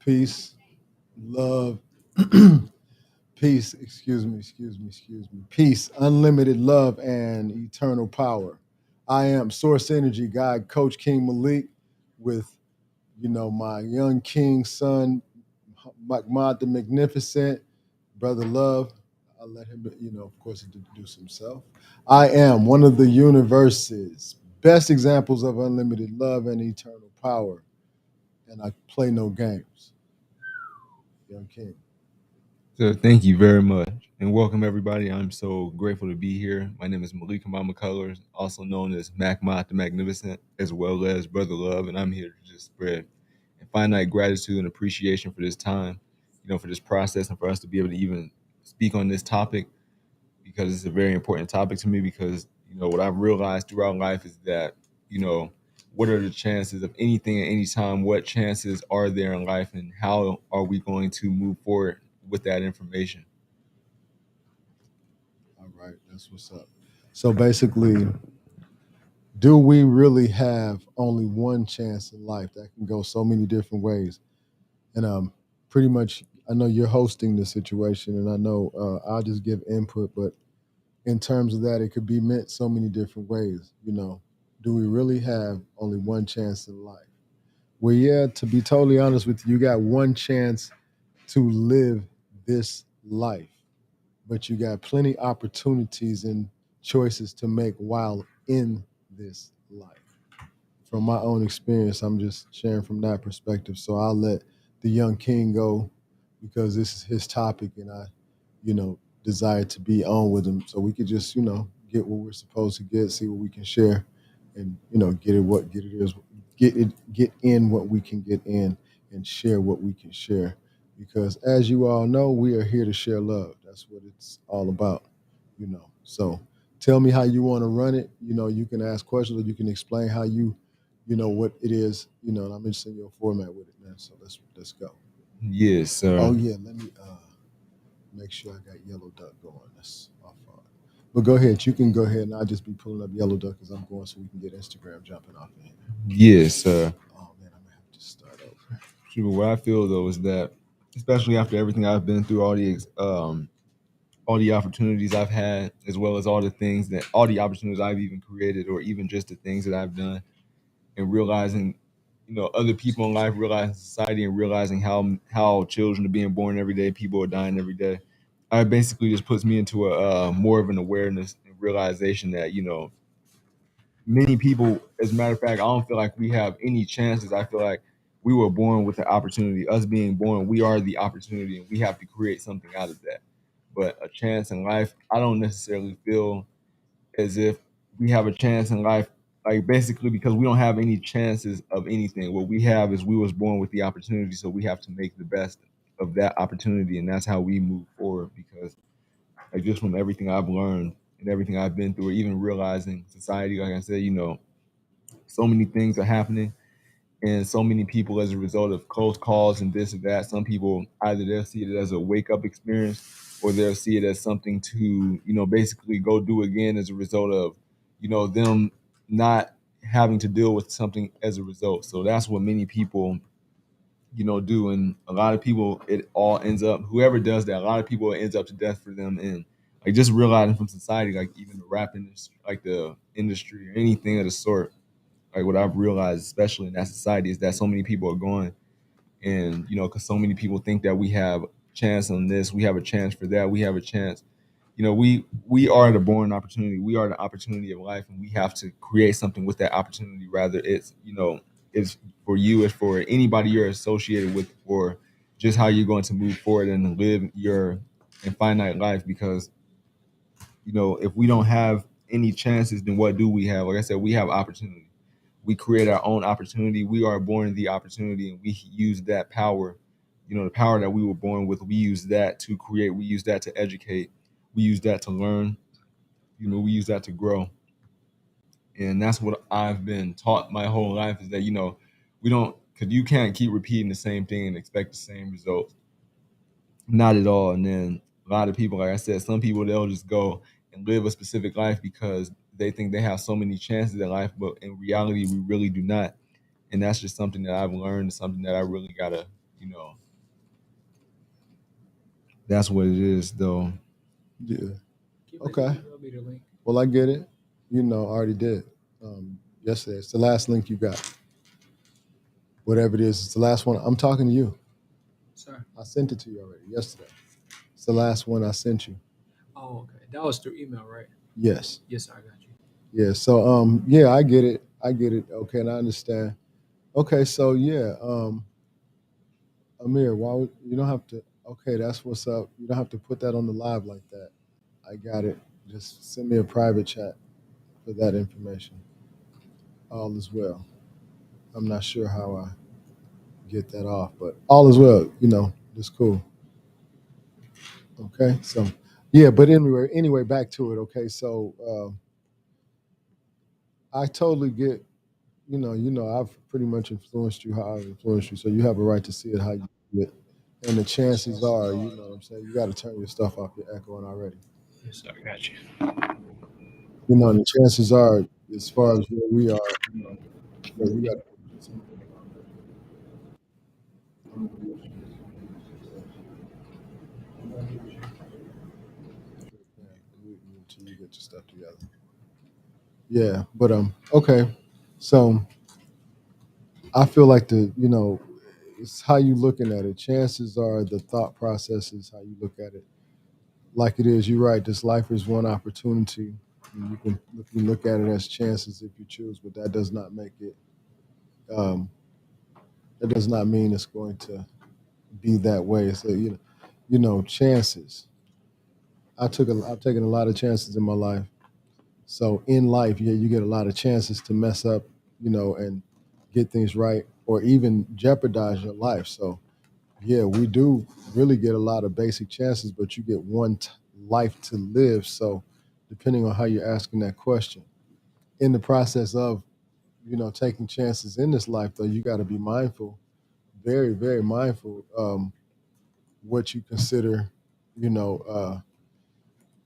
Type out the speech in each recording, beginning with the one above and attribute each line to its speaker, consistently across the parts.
Speaker 1: Peace, love, peace, excuse me. Peace, unlimited love, and eternal power. I am Source Energy God, Coach King Malik, with my young king son, Hammad the Magnificent, Brother Love. I'll let him, of course, introduce himself. I am one of the universe's best examples of unlimited love and eternal power, and I play no games. Young King.
Speaker 2: So thank you very much and welcome everybody. I'm so grateful to be here. My name is Malik McCullers, also known as Hammad the Magnificent, as well as Brother Love, and I'm here to just spread infinite gratitude and appreciation for this time, for this process and for us to be able to even speak on this topic because it's a very important topic to me because what I've realized throughout life is that you know what are the chances of anything at any time, what chances are there in life, and how are we going to move forward with that information.
Speaker 1: All right, that's what's up. So basically, do we really have only one chance in life? That can go so many different ways. And pretty much, I know you're hosting the situation, and I know I'll just give input, but in terms of that, it could be meant so many different ways. Do we really have only one chance in life? Well, yeah, to be totally honest with you, you got one chance to live this life, but you got plenty opportunities and choices to make while in this life. From my own experience, I'm just sharing from that perspective. So I'll let the young king go because this is his topic, and I, desire to be on with him, so we could just, get what we're supposed to get, see what we can share, and get in what we can get in, and share what we can share. Because as you all know, we are here to share love. That's what it's all about. So tell me how you want to run it. You can ask questions or you can explain how what it is, and I'm interested in your format with it, man. So let's go.
Speaker 2: Yes,
Speaker 1: Oh
Speaker 2: sir.
Speaker 1: yeah, let me make sure I got Yellow Duck going. That's off. But go ahead. You can go ahead, and I'll just be pulling up Yellow Duck as I'm going, so we can get Instagram jumping off in here.
Speaker 2: Yes, sir.
Speaker 1: Oh man, I'm gonna have to start over.
Speaker 2: Sure, what I feel though is that, especially after everything I've been through, all the opportunities I've had, as well as all the opportunities I've even created, or even just the things that I've done, and realizing, other people in life, realizing society, and realizing how children are being born every day, people are dying every day. It basically just puts me into a more of an awareness and realization that many people, as a matter of fact, I don't feel like we have any chances. I feel like we were born with the opportunity. Us being born, we are the opportunity, and we have to create something out of that. But a chance in life, I don't necessarily feel as if we have a chance in life, like basically because we don't have any chances of anything. What we have is we was born with the opportunity, so we have to make the best of that opportunity, and that's how we move forward. Because like just from everything I've learned and everything I've been through, or even realizing society, like I said, so many things are happening and so many people as a result of close calls and this and that. Some people either they'll see it as a wake up experience or they'll see it as something to, basically go do again as a result of, them not having to deal with something as a result. So that's what many people, do. And a lot of people, it all ends up, whoever does that, a lot of people it ends up to death for them. And like just realizing from society, like even the rap industry, like the industry or anything of the sort, like what I've realized, especially in that society, is that so many people are going, and because so many people think that we have a chance on this, we have a chance for that, we have a chance. We are the born opportunity. We are the opportunity of life, and we have to create something with that opportunity. Rather, it's for you, it's for anybody you're associated with, or just how you're going to move forward and live your infinite life. Because if we don't have any chances, then what do we have? Like I said, we have opportunity. We create our own opportunity. We are born the opportunity, and we use that power. The power that we were born with. We use that to create. We use that to educate. We use that to learn. We use that to grow. And that's what I've been taught my whole life is that we don't because you can't keep repeating the same thing and expect the same results. Not at all. And then a lot of people, like I said, some people they'll just go and live a specific life because they think they have so many chances in life, but in reality, we really do not. And that's just something that I've learned, something that I really gotta, you know, that's what it is, though.
Speaker 1: Yeah. Okay. Well, I get it. I already did. Yesterday. It's the last link you got. Whatever it is, it's the last one. I'm talking to you.
Speaker 3: Sir.
Speaker 1: I sent it to you already yesterday. It's the last one I sent you.
Speaker 3: Oh, okay. That was through email, right?
Speaker 1: Yes.
Speaker 3: Yes, sir, I got you.
Speaker 1: Yeah. So yeah, I get it. I get it. Okay, and I understand. Okay, so yeah, Amir, why would you don't have to okay, that's what's up. You don't have to put that on the live like that. I got it. Just send me a private chat for that information. All is well. I'm not sure how I get that off, but all is well, it's cool. Okay. So yeah, but anyway, back to it. Okay. So I totally get, I've pretty much influenced you how I've influenced you. So you have a right to see it how you see it. And the chances are, you know what I'm saying, you got to turn your stuff off. You're echoing already.
Speaker 3: Yes, sir, I got you.
Speaker 1: And the chances are, as far as where we are, we got until you get your stuff together. Yeah, but okay. So I feel like it's how you looking at it. Chances are the thought process is how you look at it. Like it is, you're right. This life is one opportunity. And you can look at it as chances if you choose, but um, that does not mean it's going to be that way. So chances. I've taken a lot of chances in my life. So in life, yeah, you get a lot of chances to mess up, and get things right, or even jeopardize your life. So yeah, we do really get a lot of basic chances, but you get one life to live. So depending on how you're asking that question, in the process of taking chances in this life, though, you got to be mindful, very very mindful, what you consider, you know.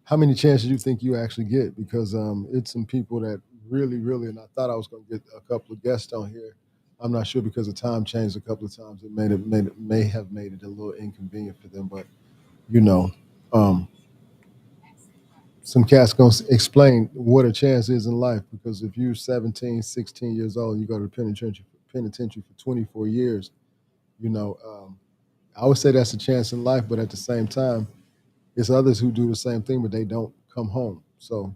Speaker 1: How many chances you think you actually get? Because it's some people that really, really, and I thought I was going to get a couple of guests on here. I'm not sure because the time changed a couple of times. It may have made it a little inconvenient for them, but you know, um, some cats going to explain what a chance is in life. Because if you're 17, 16 years old and you go to the penitentiary for 24 years, I would say that's a chance in life. But at the same time, it's others who do the same thing, but they don't come home. So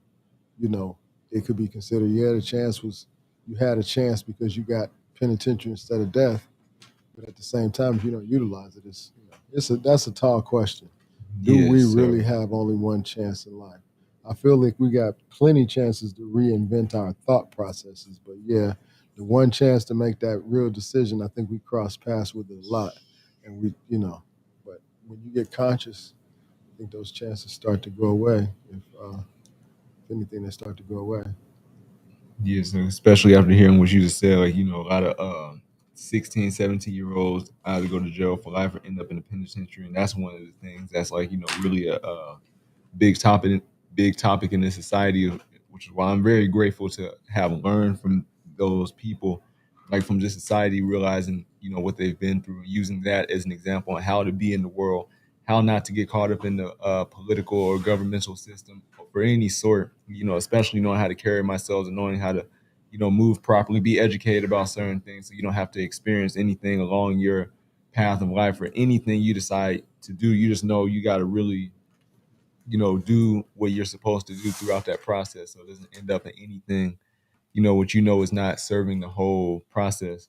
Speaker 1: you know, it could be considered, yeah, the chance was you had a chance because you got penitentiary instead of death. But at the same time, if you don't utilize it, that's a tall question. Do we
Speaker 2: Yes,
Speaker 1: really
Speaker 2: sir.
Speaker 1: have only one chance in life? I feel like we got plenty chances to reinvent our thought processes, but yeah, the one chance to make that real decision, I think we cross paths with it a lot, and but when you get conscious, I think those chances start to go away. If anything, they start to go away.
Speaker 2: Yes, and especially after hearing what you just said, like, a lot of 16, 17-year-olds either go to jail for life or end up in the penitentiary. And that's one of the things that's like, really a big topic, big topic in this society, which is why I'm very grateful to have learned from those people, like from just society, realizing what they've been through, using that as an example on how to be in the world, how not to get caught up in the political or governmental system for any sort, especially knowing how to carry myself and knowing how to, move properly, be educated about certain things, so you don't have to experience anything along your path of life or anything you decide to do. You just know you got to really do what you're supposed to do throughout that process so it doesn't end up in anything, what is not serving the whole process.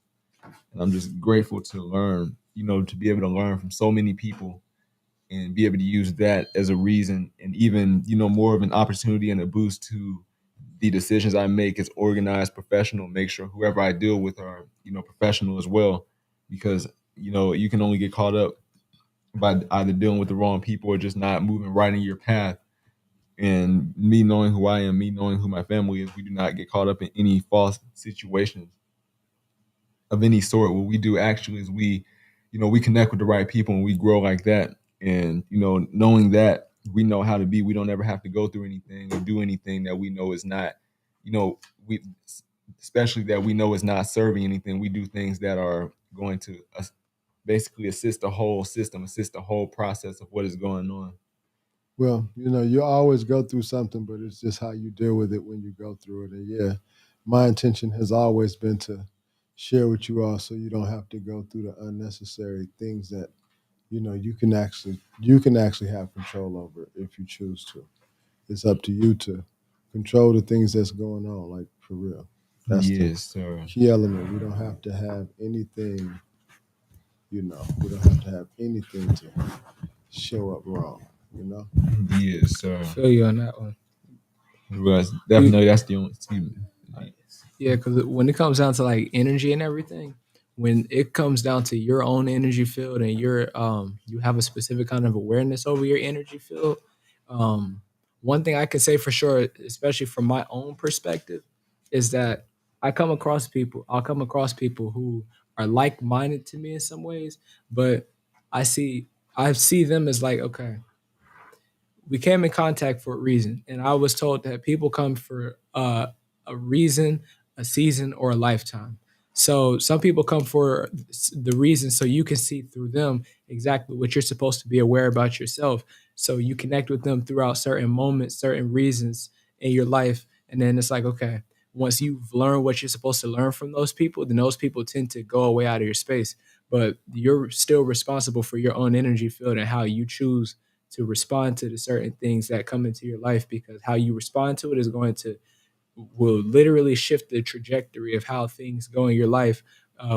Speaker 2: And I'm just grateful to learn, to be able to learn from so many people and be able to use that as a reason and even, more of an opportunity and a boost to the decisions I make is organized, professional. Make sure whoever I deal with are professional as well, because you can only get caught up by either dealing with the wrong people or just not moving right in your path. And me knowing who I am, me knowing who my family is, we do not get caught up in any false situations of any sort. What we do actually is we connect with the right people and we grow like that. And knowing that we know how to be, we don't ever have to go through anything or do anything that we know is not, we especially that we know is not serving anything. We do things that are going to basically assist the whole system, assist the whole process of what is going on.
Speaker 1: Well, you always go through something, but it's just how you deal with it when you go through it. And yeah, my intention has always been to share with you all so you don't have to go through the unnecessary things that you can actually have control over if you choose to. It's up to you to control the things that's going on, like for real. That's the
Speaker 2: Yes, sir.
Speaker 1: key element. We don't have to have anything, we don't have to have anything to show up wrong.
Speaker 2: Yes, sir.
Speaker 3: Feel you on that one.
Speaker 2: Because
Speaker 3: You,
Speaker 2: definitely that's the only. Excuse me.
Speaker 3: yeah, because when it comes down to like energy and everything, when it comes down to your own energy field and you have a specific kind of awareness over your energy field. Um, one thing I can say for sure, especially from my own perspective, is that I'll come across people who are like minded to me in some ways, but I see I see them as like, okay, we came in contact for a reason, and I was told that people come for a reason, a season, or a lifetime. So some people come for the reason so you can see through them exactly what you're supposed to be aware about yourself. So you connect with them throughout certain moments, certain reasons in your life, and then it's like, okay, once you've learned what you're supposed to learn from those people, then those people tend to go away out of your space. But you're still responsible for your own energy field and how you choose to respond to the certain things that come into your life, because how you respond to it is going to will literally shift the trajectory of how things go in your life,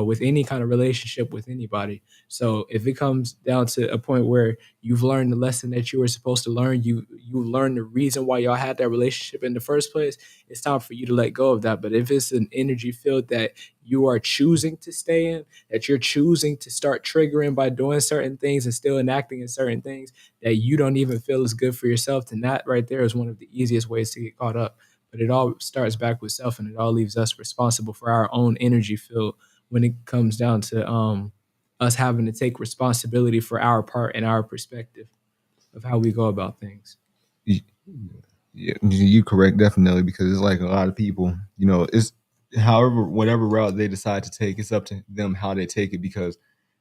Speaker 3: with any kind of relationship with anybody. So if it comes down to a point where you've learned the lesson that you were supposed to learn, you learned the reason why y'all had that relationship in the first place, it's time for you to let go of that. But if it's an energy field that you are choosing to stay in, that you're choosing to start triggering by doing certain things and still enacting in certain things that you don't even feel is good for yourself, then that right there is one of the easiest ways to get caught up. But it all starts back with self, and it all leaves us responsible for our own energy field when it comes down to us having to take responsibility for our part and our perspective of how we go about things.
Speaker 2: Y- Yeah, you correct definitely, because it's like a lot of people, it's however whatever route they decide to take, it's up to them how they take it, because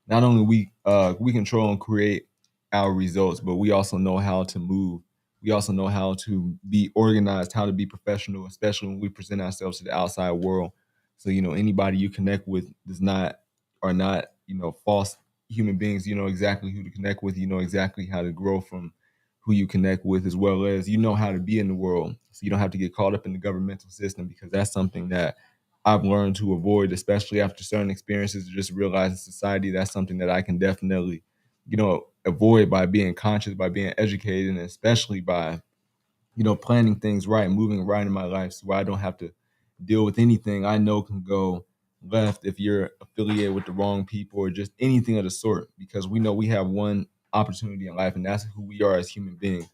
Speaker 2: not only we control and create our results, but we also know how to move. We also know how to be organized, how to be professional, especially when we present ourselves to the outside world. So anybody you connect with does not are not false human beings. You know exactly who to connect with. You know exactly how to grow from who you connect with, as well as how to be in the world, so you don't have to get caught up in the governmental system, because that's something that I've learned to avoid, especially after certain experiences. To just realize in society, that's something that I can definitely avoid by being conscious, by being educated, and especially by planning things right, moving right in my life, so where I don't have to deal with anything I know can go left if you're affiliated with the wrong people or just anything of the sort. Because we know we have one opportunity in life, and that's who we are as human beings.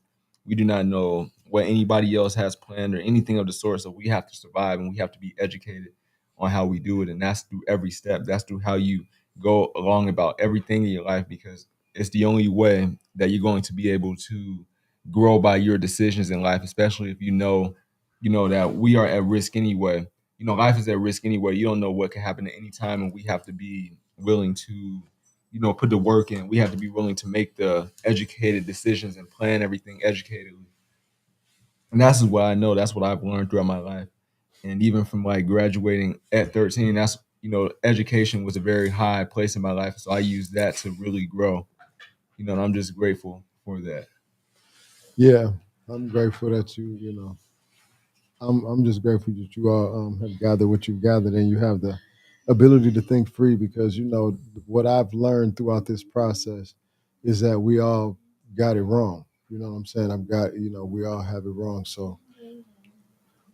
Speaker 2: We do not know what anybody else has planned or anything of the sort, so we have to survive and we have to be educated on how we do it, and that's through every step. That's through how you go along about everything in your life, because it's the only way that you're going to be able to grow by your decisions in life, especially if you know that we are at risk anyway. Life is at risk anyway. You don't know what can happen at any time, and we have to be willing to, put the work in. We have to be willing to make the educated decisions and plan everything educatedly. And that's what I know. That's what I've learned throughout my life. And even from like graduating at 13, that's education was a very high place in my life. So I used that to really grow. And I'm just grateful for that.
Speaker 1: Yeah, I'm grateful that I'm just grateful that you all have gathered what you've gathered, and you have the ability to think free, because what I've learned throughout this process is that we all got it wrong. You know what I'm saying? We all have it wrong. So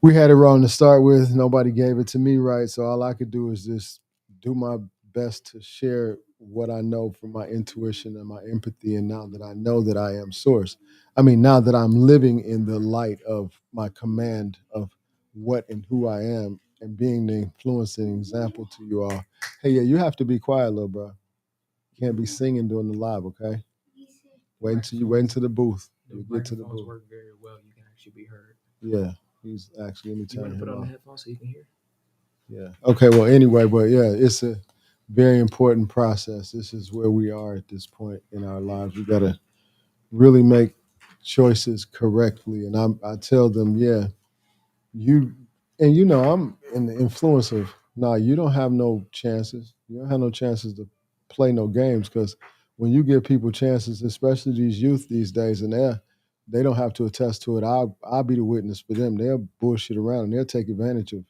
Speaker 1: we had it wrong to start with. Nobody gave it to me right, so all I could do is just do my best to share what I know from my intuition and my empathy. And now that I know that I am source, I mean, now that I'm living in the light of my command of what and who I am, and being the influence and example to you all. Hey, yeah, you have to be quiet, little bro. You can't be singing during the live, okay? Wait until the booth.
Speaker 3: The
Speaker 1: You get to the
Speaker 3: microphones
Speaker 1: booth.
Speaker 3: work very well. You can actually be heard.
Speaker 1: Yeah, he's actually. Let me
Speaker 3: You want
Speaker 1: turn
Speaker 3: to put
Speaker 1: him
Speaker 3: on the
Speaker 1: off.
Speaker 3: headphones so you can hear?
Speaker 1: Yeah. Okay. Well, anyway, but yeah, it's a very important process. This is where we are at this point in our lives. We got to really make choices correctly. And I tell them, yeah, you, and I'm in the influence of, nah, you don't have no chances. You don't have no chances to play no games, because when you give people chances, especially these youth these days, and they don't have to attest to it. I'll be the witness for them. They'll bullshit around and they'll take advantage of,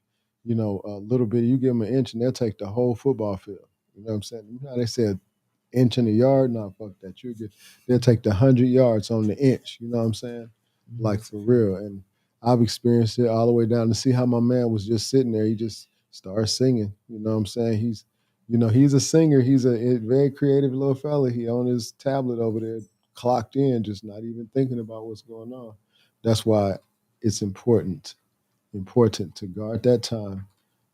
Speaker 1: a little bit. You give them an inch and they'll take the whole football field. You know what I'm saying? You know how they said inch in a yard? No, fuck that. They'll take the 100 yards on the inch. You know what I'm saying? Like for real. And I've experienced it all the way down to see how my man was just sitting there. He just started singing. You know what I'm saying? He's a singer. He's a very creative little fella. He on his tablet over there, clocked in, just not even thinking about what's going on. That's why it's important to guard that time.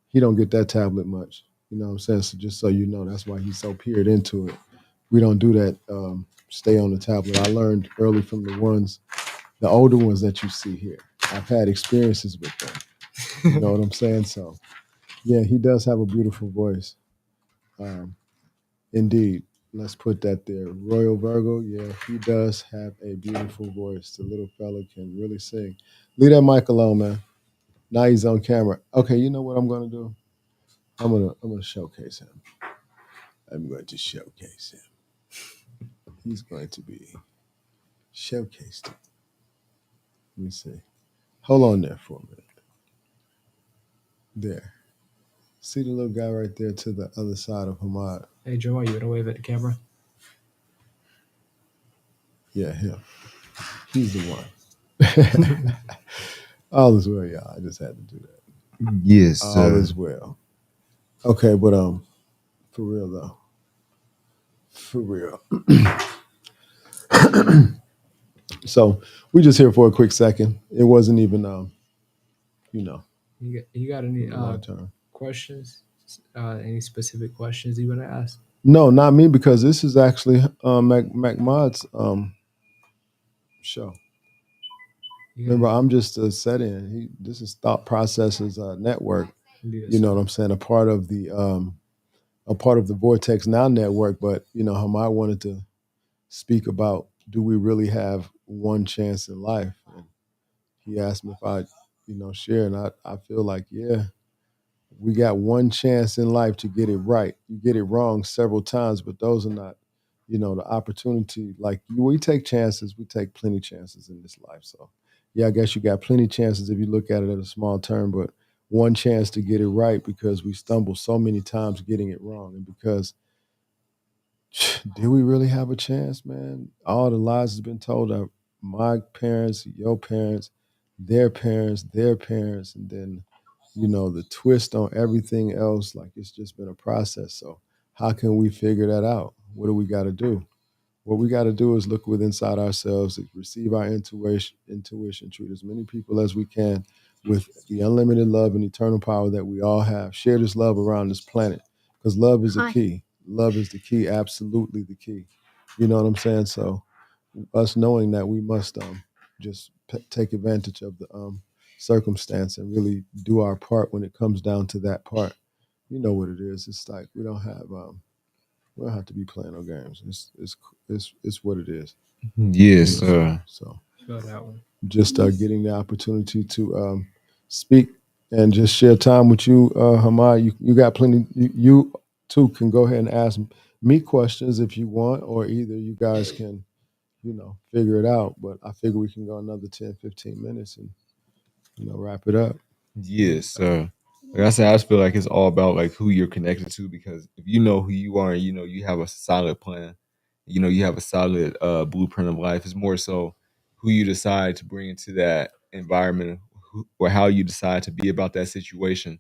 Speaker 1: He don't get that tablet much. You know what I'm saying? So just so you know, that's why he's so peered into it. We don't do that. Stay on the tablet. I learned early from the older ones that you see here. I've had experiences with them. You know what I'm saying? So yeah, he does have a beautiful voice. Um, Indeed. Let's put that there. Royal Virgo, yeah, he does have a beautiful voice. The little fella can really sing. Leave that mic alone, man. Now he's on camera. Okay, you know what I'm gonna do? I'm gonna showcase him. I'm going to showcase him. He's going to be showcased. Let me see. Hold on there for a minute. There. See the little guy right there to the other side of Hammad?
Speaker 3: Hey, Joe, are you gonna wave at the camera?
Speaker 1: Yeah, him. He's the one. All is well, y'all. I just had to do that.
Speaker 2: Yes,
Speaker 1: All
Speaker 2: sir.
Speaker 1: is well. Okay, but for real though. For real. So we just here for a quick second. It wasn't even you know,
Speaker 3: You got any
Speaker 1: long term.
Speaker 3: questions? Any specific questions you want to ask?
Speaker 1: No, not me, because this is actually McMod's show. Remember, I'm just a set-in. This is Thought Processes Network. You know what I'm saying? A part of the Vortex Now network. But Hamad wanted to speak about, do we really have one chance in life? And he asked me if I, share, and I feel like, yeah, we got one chance in life to get it right. You get it wrong several times, but those are not, the opportunity. Like we take chances, we take plenty chances in this life. So, yeah, I guess you got plenty chances if you look at it at a small term, but one chance to get it right, because we stumble so many times getting it wrong, and because do we really have a chance, man? All the lies has been told of my parents, your parents, their parents, and then the twist on everything else. Like, it's just been a process. So how can we figure that out? What do we got to do? What we got to do is look within inside ourselves, receive our intuition, treat as many people as we can with the unlimited love and eternal power that we all have. Share this love around this planet, because love is the key. Love is the key, absolutely the key. You know what I'm saying? So us knowing that we must just take advantage of the circumstance and really do our part when it comes down to that part. You know what it is. It's like we don't have to be playing no games. It's what it is.
Speaker 2: Yes,
Speaker 1: You know,
Speaker 2: sir.
Speaker 1: so
Speaker 3: Feel that one.
Speaker 1: just getting the opportunity to speak and just share time with you, Hamad. You got plenty. You too can go ahead and ask me questions if you want, or either you guys can, figure it out. But I figure we can go another 10, 15 minutes and wrap it up.
Speaker 2: Yes, sir. Like I said, I just feel like it's all about like who you're connected to, because if you know who you are and you have a solid plan, you have a solid blueprint of life. It's more so who you decide to bring into that environment, or how you decide to be about that situation.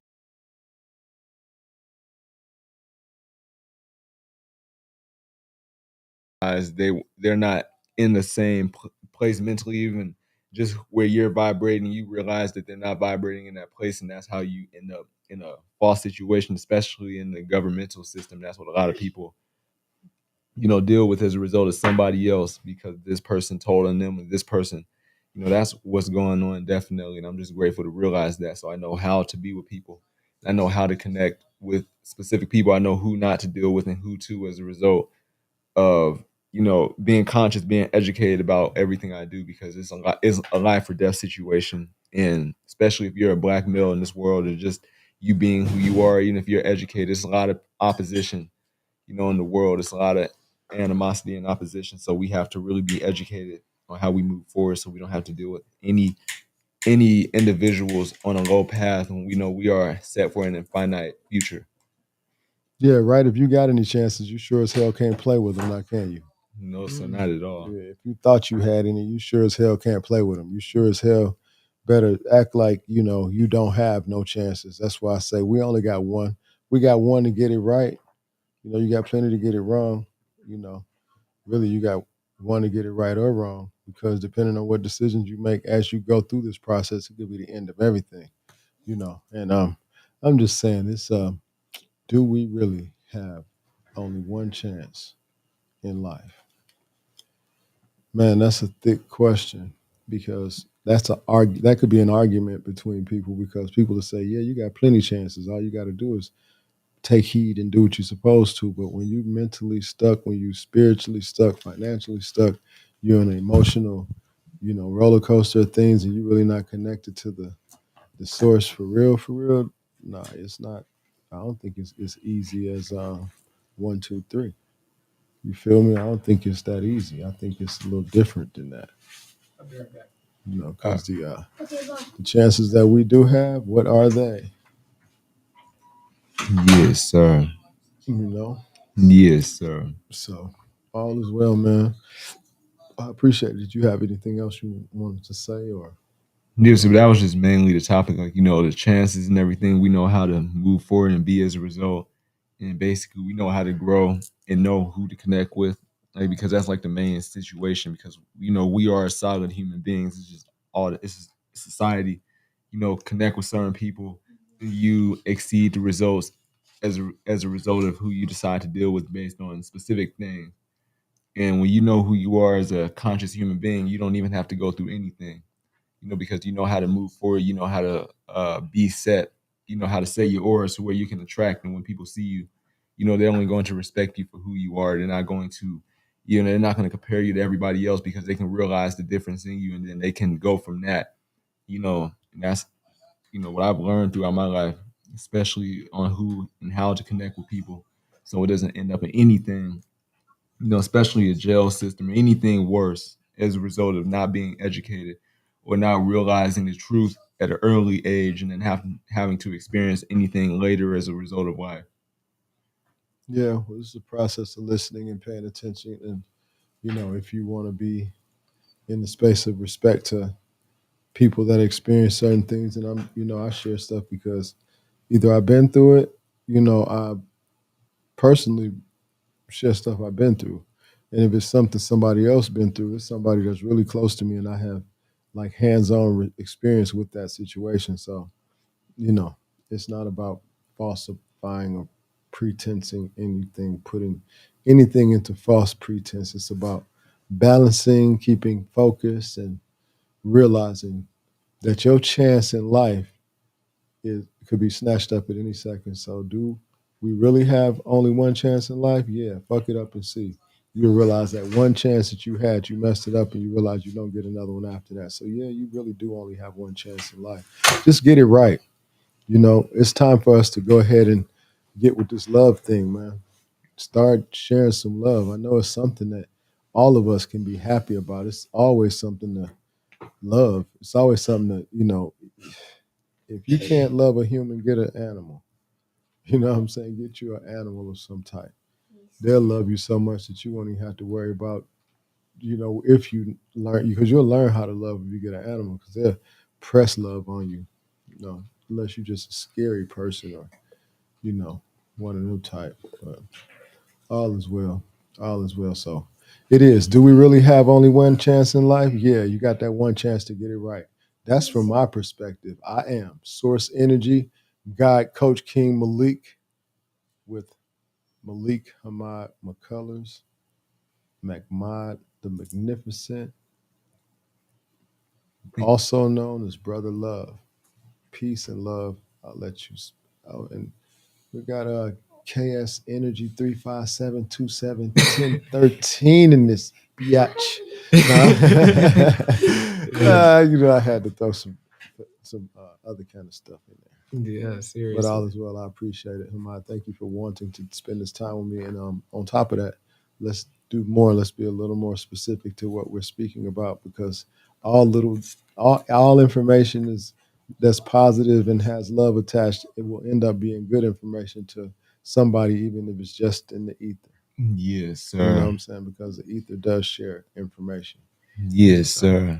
Speaker 2: As they're not in the same place mentally, even just where you're vibrating, you realize that they're not vibrating in that place, and that's how you end up in a false situation, especially in the governmental system. That's what a lot of people, deal with as a result of somebody else because this person told on them, and this person, that's what's going on definitely. And I'm just grateful to realize that, so I know how to be with people. I know how to connect with specific people. I know who not to deal with and who to, as a result of being conscious, being educated about everything I do, because it's a life or death situation. And especially if you're a black male in this world, or just you being who you are, even if you're educated, it's a lot of opposition, in the world. It's a lot of animosity and opposition. So we have to really be educated on how we move forward, so we don't have to deal with any individuals on a low path when we know we are set for an infinite future.
Speaker 1: Yeah, right. If you got any chances, you sure as hell can't play with them, now can you?
Speaker 2: No, so not at all.
Speaker 1: Yeah, if you thought you had any, you sure as hell can't play with them. You sure as hell better act like you don't have no chances. That's why I say we only got one. We got one to get it right. You got plenty to get it wrong. You know, really, you got one to get it right or wrong, because depending on what decisions you make as you go through this process, it could be the end of everything. And I'm just saying this. Do we really have only one chance in life? Man, that's a thick question, because that could be an argument between people, because people will say, "Yeah, you got plenty chances. All you got to do is take heed and do what you're supposed to." But when you mentally stuck, when you spiritually stuck, financially stuck, you're in an emotional, roller coaster of things, and you're really not connected to the source for real, for real. Nah, it's not. I don't think it's as easy as one, two, three. You feel me? I don't think it's that easy. I think it's a little different than that.
Speaker 2: Uh,
Speaker 1: Because the chances that we do have, what are they?
Speaker 2: yes, sir.
Speaker 1: You know.
Speaker 2: Yes, sir.
Speaker 1: So all is well, man. I appreciate it. Did you have anything else you wanted to say, or?
Speaker 2: Yeah, so that was just mainly the topic, like, the chances and everything. We know how to move forward and be as a result. And basically, we know how to grow and know who to connect with, like, because that's like the main situation. Because, we are solid human beings. It's just it's just society, connect with certain people. You exceed the results as a result of who you decide to deal with based on specific things. And when you know who you are as a conscious human being, you don't even have to go through anything, because you know how to move forward, you know how to be set, you know how to set your aura to where you can attract. And when people see you, they're only going to respect you for who you are. They're not going to, they're not going to compare you to everybody else, because they can realize the difference in you, and then they can go from that, and that's, what I've learned throughout my life, especially on who and how to connect with people. So it doesn't end up in anything, especially a jail system or anything worse as a result of not being educated or not realizing the truth at an early age, and then having to experience anything later as a result of life.
Speaker 1: Yeah, well, this is a process of listening and paying attention, and if you want to be in the space of respect to people that experience certain things, and I share stuff because either I've been through it, I personally share stuff I've been through. And if it's something somebody else been through, it's somebody that's really close to me, and I have like hands-on experience with that situation. So, you know, it's not about falsifying or pretensing anything, putting anything into false pretense. It's about balancing, keeping focus, and realizing that your chance in life could be snatched up at any second. So, do we really have only one chance in life? Yeah, fuck it up and see. You'll realize that one chance that you had, you messed it up, and you realize you don't get another one after that. So, yeah, you really do only have one chance in life. Just get it right. It's time for us to go ahead and get with this love thing, man. Start sharing some love. I know it's something that all of us can be happy about. It's always something to love. It's always something that, if you can't love a human, get an animal. You know what I'm saying? Get you an animal of some type. They'll love you so much that you won't even have to worry about, if you learn, because you'll learn how to love if you get an animal, because press love on you, unless you're just a scary person or one of them type. But all is well. All is well. So it is. Do we really have only one chance in life? Yeah, you got that one chance to get it right. That's from my perspective. I am Source Energy, God Coach King Malik with Malik Hammad McCullers, McMod the Magnificent, also known as Brother Love. Peace and love. I'll let you. Oh, and we got KS Energy 357271013 in this biatch. I had to throw some other kind of stuff in there.
Speaker 3: Yeah, seriously.
Speaker 1: But all is well. I appreciate it, Hammad. Thank you for wanting to spend this time with me. And on top of that, let's do more. Let's be a little more specific to what we're speaking about, because all information that's positive and has love attached. It will end up being good information to somebody, even if it's just in the ether.
Speaker 2: Yes, sir.
Speaker 1: You know what I'm saying? Because the ether does share information.
Speaker 2: Yes, sir.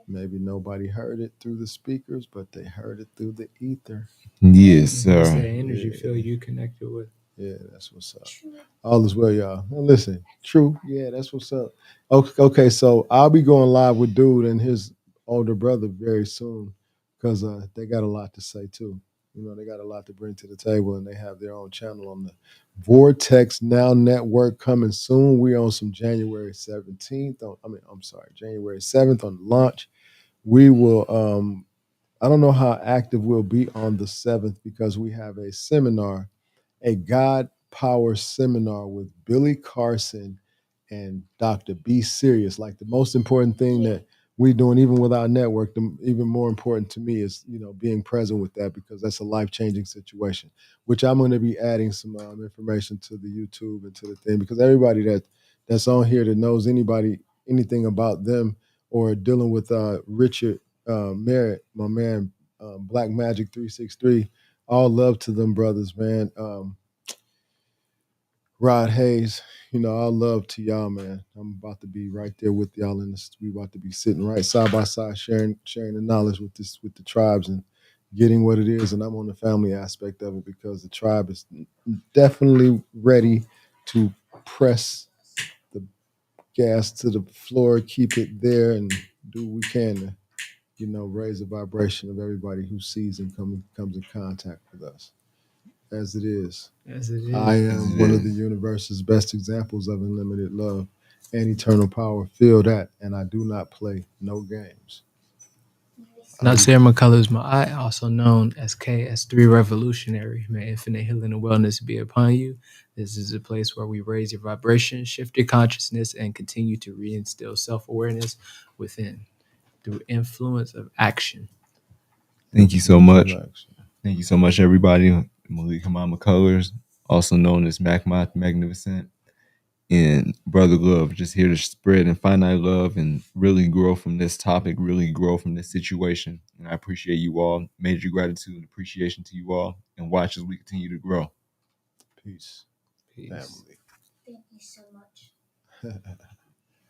Speaker 1: Maybe nobody heard it through the speakers, but they heard it through the ether.
Speaker 2: Yes,
Speaker 3: It's
Speaker 2: sir.
Speaker 3: that energy field you connected with.
Speaker 1: Yeah, that's what's up. All is well, y'all. Now listen, true. Yeah, that's what's up. Okay, so I'll be going live with Dude and his older brother very soon, because they got a lot to say too. They got a lot to bring to the table, and they have their own channel on the Vortex Now Network coming soon. We on some January 17th. January 7th on the launch. We will. I don't know how active we'll be on the 7th, because we have a seminar, a God Power seminar with Billy Carson and Dr. B. Serious. Like, the most important thing that we're doing, even with our network, even more important to me is, being present with that, because that's a life-changing situation, which I'm going to be adding some information to the YouTube and to the thing, because everybody that's on here that knows anything about them or dealing with Richard Merritt, my man, Black Magic 363, all love to them brothers, man. Rod Hayes, all love to y'all, man. I'm about to be right there with y'all in this. We about to be sitting right side by side, sharing the knowledge with the tribes and getting what it is. And I'm on the family aspect of it, because the tribe is definitely ready to press the gas to the floor, keep it there, and do what we can to, raise the vibration of everybody who sees and comes in contact with us. As it is.
Speaker 3: As it is.
Speaker 1: I am one of the universe's best examples of unlimited love and eternal power. Feel that, and I do not play no games.
Speaker 3: Nasir McCullers, I also known as KS3 Revolutionary. May infinite healing and wellness be upon you. This is a place where we raise your vibration, shift your consciousness, and continue to reinstill self-awareness within through influence of action.
Speaker 2: Thank you so much. Thank you so much, everybody. Malik Hammad McCullers, also known as McMod the Magnificent, and Brother Love, just here to spread infinite love and really grow from this topic, really grow from this situation. And I appreciate you all. Major gratitude and appreciation to you all. And watch as we continue to grow.
Speaker 1: Peace.
Speaker 3: Peace.
Speaker 1: Family.
Speaker 4: Thank you so much.